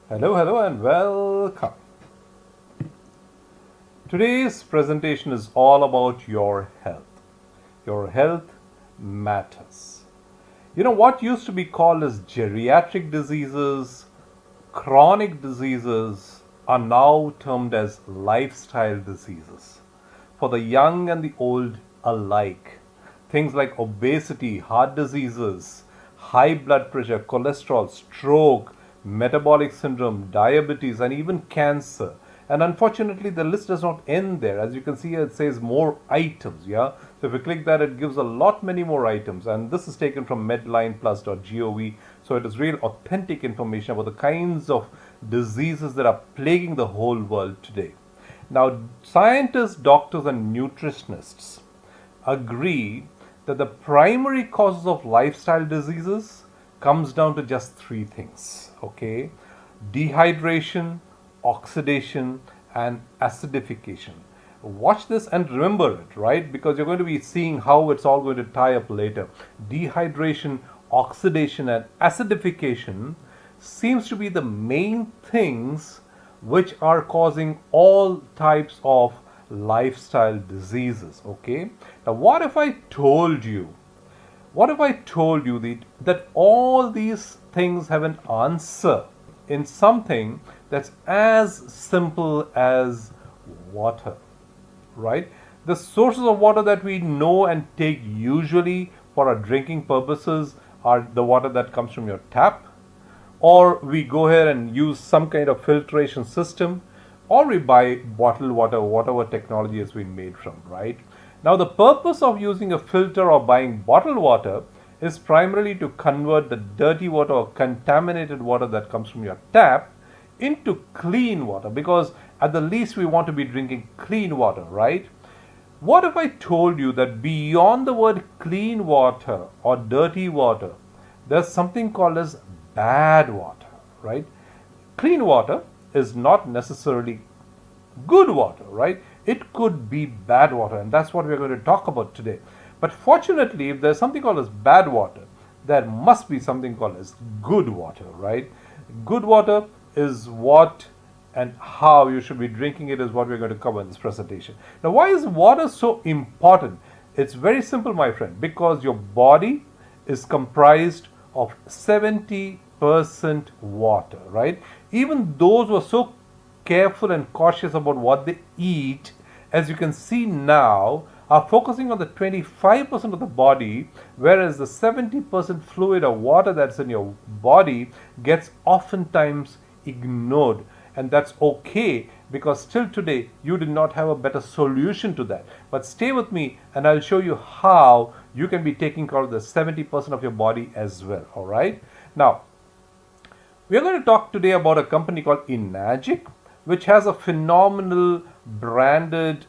Hello, and welcome. Today's presentation is all about your health. Your health matters. You know, what used to be called as geriatric diseases, chronic diseases, are now termed as lifestyle diseases for the young and the old alike. Things like obesity, heart diseases, high blood pressure, cholesterol, stroke, metabolic syndrome, diabetes, and even cancer. And unfortunately, the list does not end there. As you can see here, it says more items. Yeah. So if you click that, it gives a lot many more items. And this is taken from medlineplus.gov. So it is real authentic information about the kinds of diseases that are plaguing the whole world today. Now, scientists, doctors, and nutritionists agree that the primary causes of lifestyle diseases comes down to just three things. Okay, dehydration, oxidation, and acidification. Watch this and remember it, right? Because you're going to be seeing how it's all going to tie up later. Dehydration, oxidation, and acidification seems to be the main things which are causing all types of lifestyle diseases. Okay, now what if I told you that all these things have an answer in something that's as simple as water, right? The sources of water that we know and take usually for our drinking purposes are the water that comes from your tap, or we go here and use some kind of filtration system, or we buy bottled water, whatever technology has been made from, right? Now, the purpose of using a filter or buying bottled water is primarily to convert the dirty water or contaminated water that comes from your tap into clean water, because at the least we want to be drinking clean water, right? What if I told you that beyond the word clean water or dirty water, there's something called as bad water, right? Clean water is not necessarily good water, right? It could be bad water, and that's what we're going to talk about today. But fortunately, if there's something called as bad water, there must be something called as good water, right? Good water is what and how you should be drinking it is what we're going to cover in this presentation. Now, why is water so important? It's very simple, my friend, because your body is comprised of 70% water, right? Even those who are so careful and cautious about what they eat, as you can see now, are focusing on the 25% of the body, whereas the 70% fluid or water that's in your body gets oftentimes ignored. And that's okay, because still today you did not have a better solution to that. But stay with me and I'll show you how you can be taking care of the 70% of your body as well. All right. Now, we are going to talk today about a company called Enagic, which has a phenomenal branded,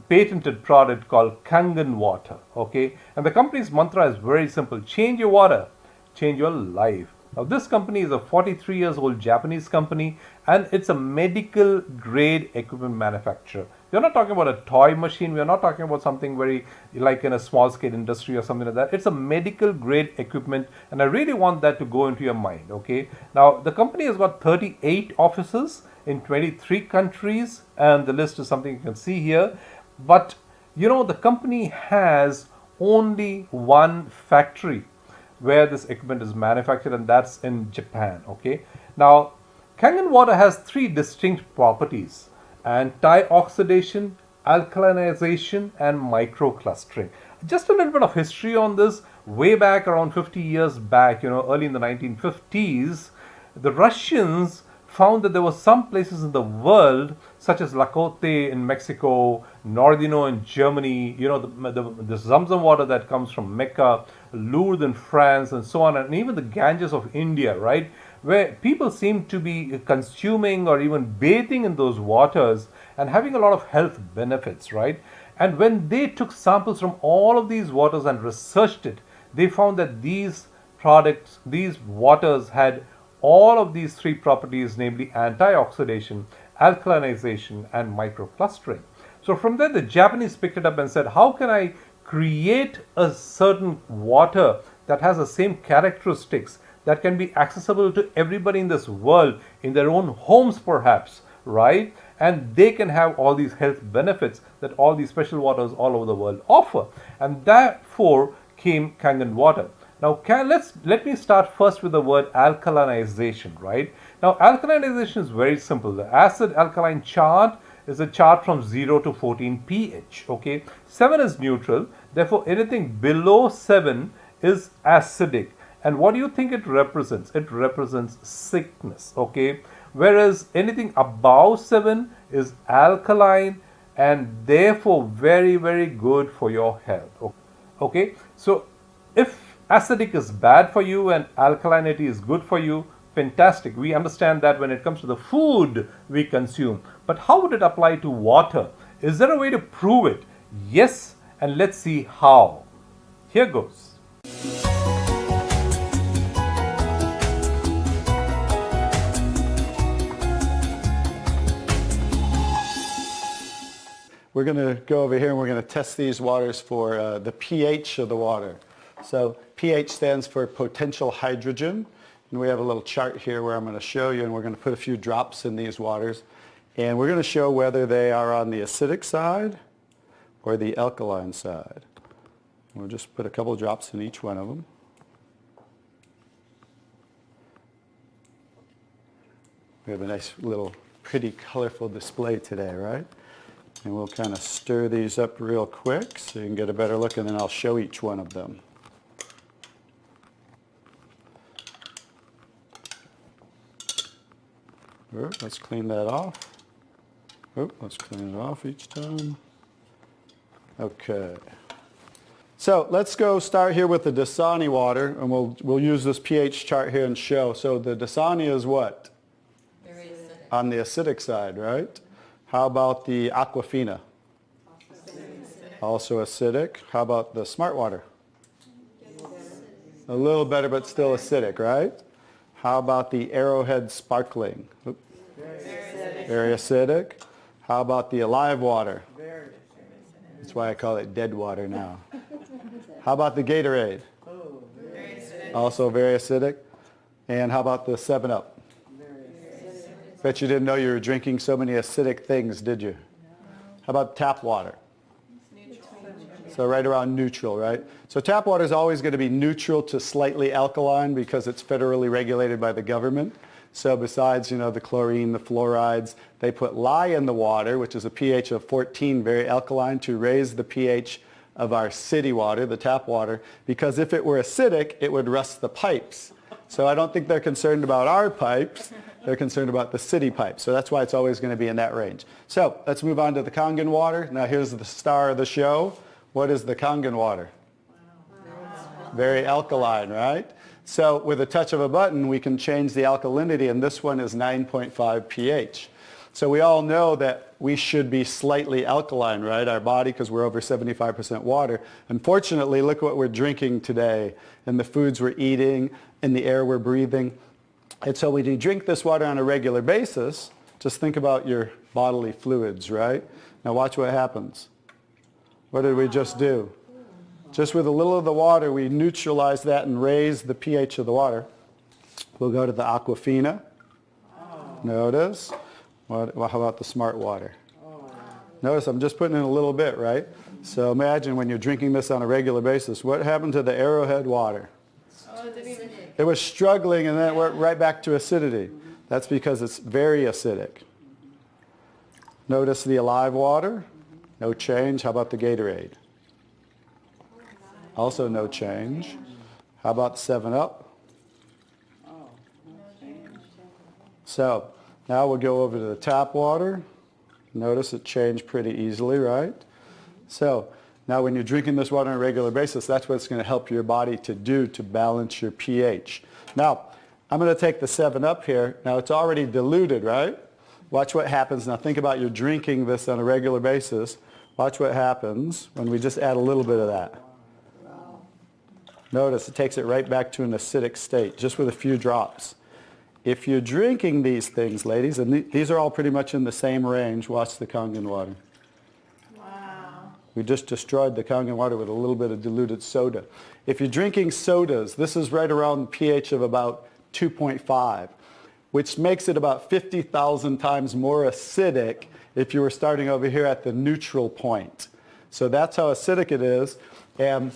patented product called Kangen water. Okay, and the company's mantra is very simple: change your water, change your life. Now, this company is a 43 years old Japanese company, and it's a medical grade equipment manufacturer. We're not talking about a toy machine. We're not talking about something very like in a small scale industry or something like that. It's a medical grade equipment, and I really want that to go into your mind. Okay, now the company has got 38 offices in 23 countries, and the list is something you can see here. But the company has only one factory where this equipment is manufactured, and that's in Japan. Okay, now Kangen water has three distinct properties: antioxidation, alkalinization, and microclustering. Just a little bit of history on this. Way back around 50 years back, early in the 1950s, the Russians found that there were some places in the world, such as Lakote in Mexico, Nordino in Germany, the Zamzam water that comes from Mecca, Lourdes in France, and so on, and even the Ganges of India, right, where people seem to be consuming or even bathing in those waters and having a lot of health benefits, right? And when they took samples from all of these waters and researched it, they found that these waters had all of these three properties, namely antioxidation, alkalinization, and microclustering. So from there, the Japanese picked it up and said, how can I create a certain water that has the same characteristics that can be accessible to everybody in this world, in their own homes perhaps, right? And they can have all these health benefits that all these special waters all over the world offer. And therefore came Kangen water. Now let me start first with the word alkalinization, right? Now alkalinization is very simple. The acid alkaline chart is a chart from 0 to 14 pH, okay? 7 is neutral, therefore anything below 7 is acidic. And what do you think it represents? It represents sickness, okay? Whereas anything above 7 is alkaline and therefore very, very good for your health, okay? So if acidic is bad for you and alkalinity is good for you, fantastic. We understand that when it comes to the food we consume. But how would it apply to water? Is there a way to prove it? Yes, and let's see how. Here goes. We're going to go over here and we're going to test these waters for the pH of the water. So pH stands for potential hydrogen. And we have a little chart here where I'm going to show you, and we're going to put a few drops in these waters. And we're going to show whether they are on the acidic side or the alkaline side. We'll just put a couple of drops in each one of them. We have a nice little pretty colorful display today, right? And we'll kind of stir these up real quick so you can get a better look, and then I'll show each one of them. Let's clean that off. Let's clean it off each time. Okay. So let's go start here with the Dasani water, and we'll use this pH chart here and show. So the Dasani is what? Very acidic. On the acidic side, right? How about the Aquafina? Also acidic. How about the Smart Water? A little better, but still acidic, right? How about the Arrowhead Sparkling? Very acidic. How about the Alive Water? That's why I call it dead water now. How about the Gatorade? Very acidic. Also very acidic. And how about the 7-Up? Bet you didn't know you were drinking so many acidic things, did you? How about tap water? So right around neutral, right? So tap water is always going to be neutral to slightly alkaline because it's federally regulated by the government. So besides, the chlorine, the fluorides, they put lye in the water, which is a pH of 14, very alkaline, to raise the pH of our city water, the tap water, because if it were acidic, it would rust the pipes. So I don't think they're concerned about our pipes. They're concerned about the city pipes. So that's why it's always going to be in that range. So let's move on to the Kangen water. Now here's the star of the show. What is the Kangen water? Very alkaline, right? So with a touch of a button, we can change the alkalinity, and this one is 9.5 pH. So we all know that we should be slightly alkaline, right? Our body, because we're over 75% water. Unfortunately, look what we're drinking today, and the foods we're eating, and the air we're breathing. And so when you drink this water on a regular basis, just think about your bodily fluids, right? Now watch what happens. What did we just do? Just with a little of the water, we neutralize that and raise the pH of the water. We'll go to the Aquafina. Notice. How about the Smart Water? Notice I'm just putting in a little bit, right? So imagine when you're drinking this on a regular basis, what happened to the Arrowhead water? It was struggling, and then it went right back to acidity. That's because it's very acidic. Notice the Alive Water. No change. How about the Gatorade? Also no change. How about the 7-Up? So now we'll go over to the tap water. Notice it changed pretty easily, right? So now when you're drinking this water on a regular basis, that's what it's going to help your body to do to balance your pH. Now, I'm going to take the 7-Up here. Now it's already diluted, right? Watch what happens. Now think about you're drinking this on a regular basis. Watch what happens when we just add a little bit of that. Notice it takes it right back to an acidic state, just with a few drops. If you're drinking these things, ladies, and these are all pretty much in the same range, watch the Kangen water. Wow. We just destroyed the Kangen water with a little bit of diluted soda. If you're drinking sodas, this is right around pH of about 2.5, which makes it about 50,000 times more acidic if you were starting over here at the neutral point. So that's how acidic it is. And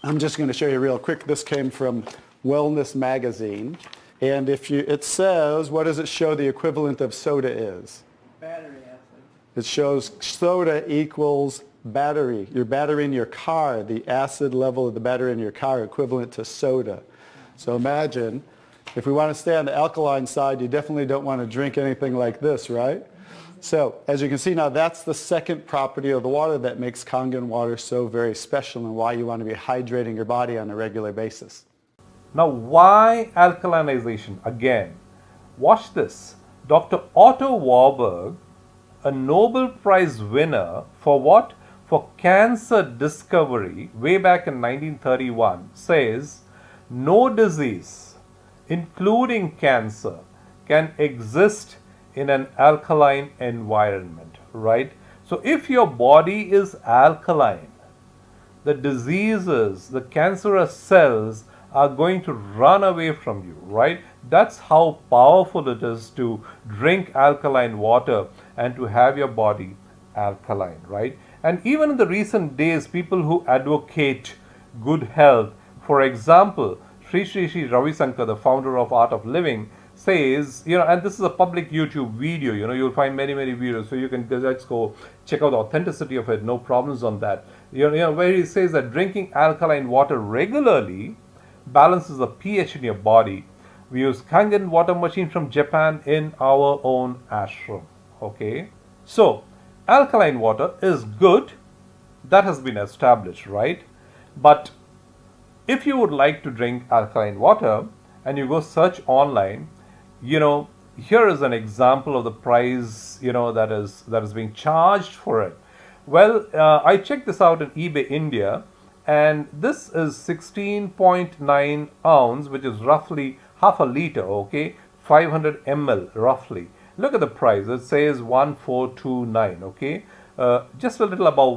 I'm just going to show you real quick. This came from Wellness Magazine. And it says, what does it show the equivalent of soda is? Battery acid. It shows soda equals battery. Your battery in your car, the acid level of the battery in your car equivalent to soda. So imagine, if we want to stay on the alkaline side, you definitely don't want to drink anything like this, right? So as you can see now, that's the second property of the water that makes Kangen water so very special and why you want to be hydrating your body on a regular basis. Now, why alkalinization? Again, watch this. Dr. Otto Warburg, a Nobel Prize winner for what? For cancer discovery way back in 1931, says no disease, including cancer, can exist in an alkaline environment, right? So if your body is alkaline, the diseases, the cancerous cells are going to run away from you, right? That's how powerful it is to drink alkaline water and to have your body alkaline, right? And even in the recent days, people who advocate good health, for example, Sri Ravi Shankar, the founder of Art of Living, says, and this is a public YouTube video, you'll find many videos, so you can just go check out the authenticity of it, no problems on that. Where he says that drinking alkaline water regularly balances the pH in your body. We use Kangen water machine from Japan in our own ashram. Okay, so alkaline water is good. That has been established, right? But if you would like to drink alkaline water and you go search online, here is an example of the price, that is being charged for it. Well, I checked this out in eBay India, and this is 16.9 ounce, which is roughly half a liter, okay, 500 ml roughly. Look at the price. It says 1429, okay, just a little above